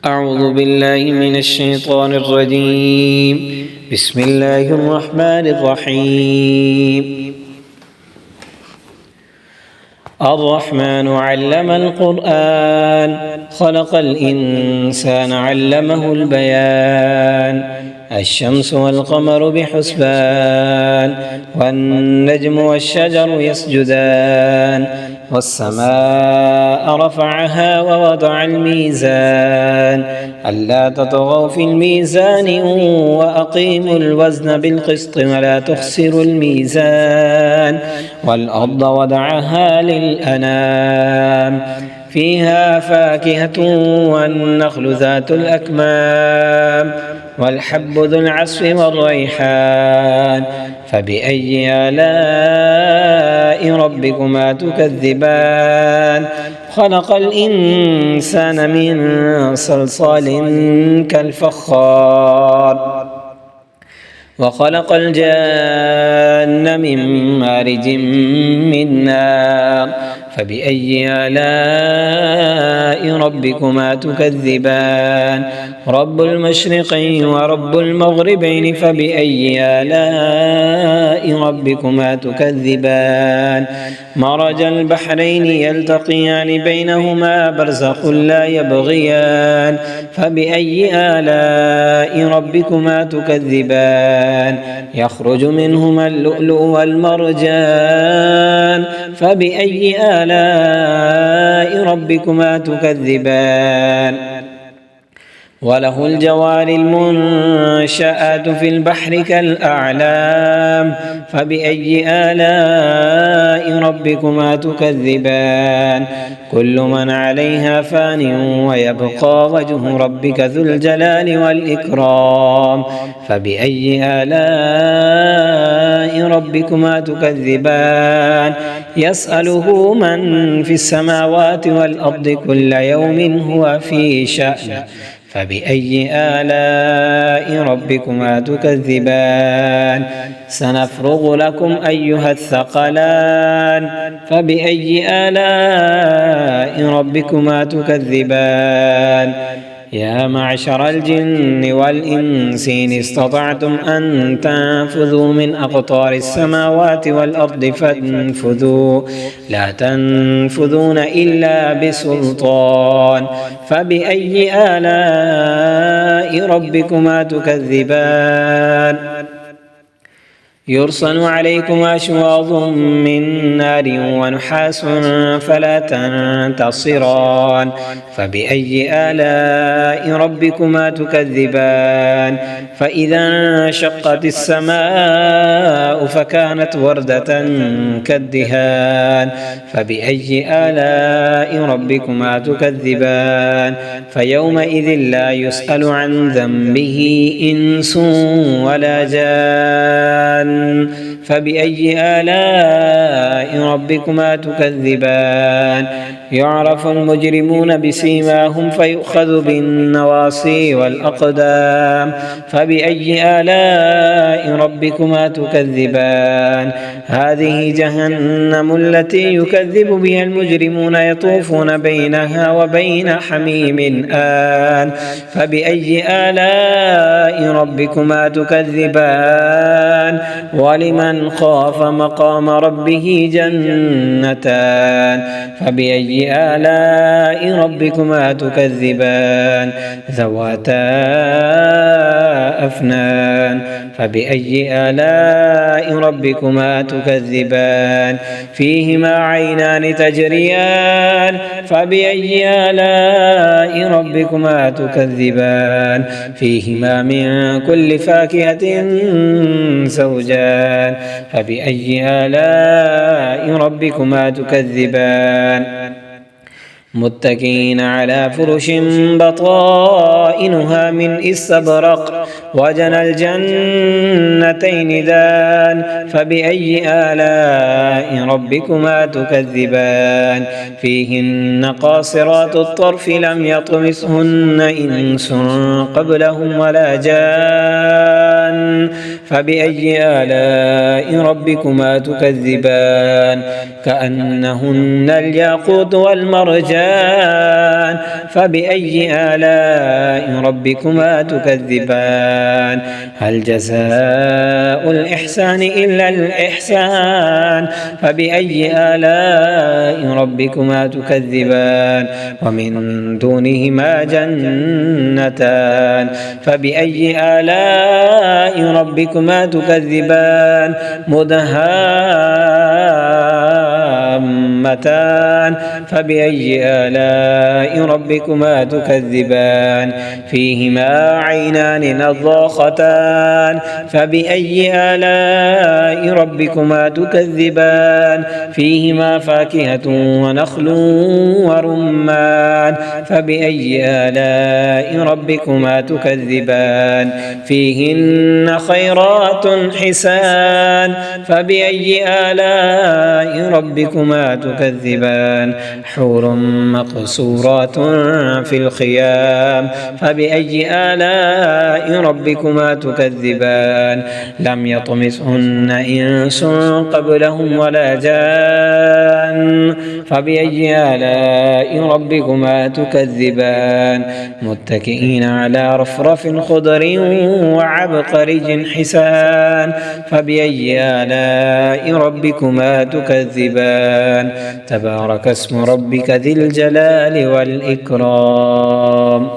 أعوذ بالله من الشيطان الرجيم. بسم الله الرحمن الرحيم. الرحمن علم القرآن خلق الإنسان علمه البيان. الشمس والقمر بحسبان والنجم والشجر يسجدان والسماء رفعها ووضع الميزان ألا تطغوا في الميزان وأقيموا الوزن بالقسط ولا تخسروا الميزان والأرض وضعها للأنام فيها فاكهة والنخل ذات الأكمام والحب ذو العصف والريحان فبأي آلاء ربكما تكذبان خلق الإنسان من صلصال كالفخار وخلق الجان من مارج من نار فبأي آلاء ربكما تكذبان رب المشرقين ورب المغربين فبأي آلاء ربكما تكذبان مرج البحرين يلتقيان بينهما برزخ لا يبغيان فبأي آلاء ربكما تكذبان يخرج منهما اللؤلؤ والمرجان فبأي آلاء ربكما تكذبان وله الجوار المنشآت في البحر كالأعلام فبأي آلاء ربكما تكذبان كل من عليها فان ويبقى وجه ربك ذو الجلال والإكرام فبأي آلاء ربكما تكذبان يسأله من في السماوات والأرض كل يوم هو في شأن فبأي آلاء ربكما تكذبان سنفرغ لكم أيها الثقلان فبأي آلاء ربكما تكذبان يا معشر الجن والإنس إن استطعتم أن تنفذوا من أقطار السماوات والأرض فانفذوا لا تنفذون إلا بسلطان فبأي آلاء ربكما تكذبان يرسل عليكم أشواظ من نار ونحاس فلا تنتصران فبأي آلاء ربكما تكذبان فإذا انشقت السماء فكانت وردة كالدهان فبأي آلاء ربكما تكذبان فيومئذ لا يسأل عن ذنبه إنس ولا جان فبأي آلاء ربكما تكذبان يعرف المجرمون بسيماهم فيؤخذ بالنواصي والأقدام فبأي آلاء ربكما تكذبان هذه جهنم التي يكذب بها المجرمون يطوفون بينها وبين حميم آن فبأي آلاء ربكما تكذبان ولمن خاف مقام ربه جنتان فبأي آلاء ربكما تكذبان ذواتا أفنان فبأي آلاء ربكما تكذبان فيهما عينان تجريان فبأي آلاء ربكما تكذبان فيهما من كل فاكهة زوجان فبأي آلاء ربكما تكذبان متكئين على فرش بطائنها من استبرق وجنى الجنتين دان فبأي آلاء ربكما تكذبان فيهن قاصرات الطرف لم يطمثهن إنس قبلهم ولا جان فبأي آلاء ربكما تكذبان كأنهن الياقوت والمرجان مرجان فبأي آلاء ربكما تكذبان هل جزاء الإحسان إلا الإحسان فبأي آلاء ربكما تكذبان ومن دونهما جنتان فبأي آلاء ربكما تكذبان مدهامتان فبأي آلاء ربكما تكذبان فيهما عينان نضاختان فبأي آلاء ربكما تكذبان فيهما فاكهة ونخل ورمان فبأي آلاء ربكما تكذبان فيهن خيرات حسان فبأي آلاء ربكما تكذبان حور مقصورات في الخيام فبأي آلاء ربكما تكذبان لم يطمثهن إنس قبلهم ولا جان فبأي آلاء ربكما تكذبان متكئين على رفرف خضر وعبقري حسان فبأي آلاء ربكما تكذبان تبارك اسم ربك ذي الجلال والإكرام.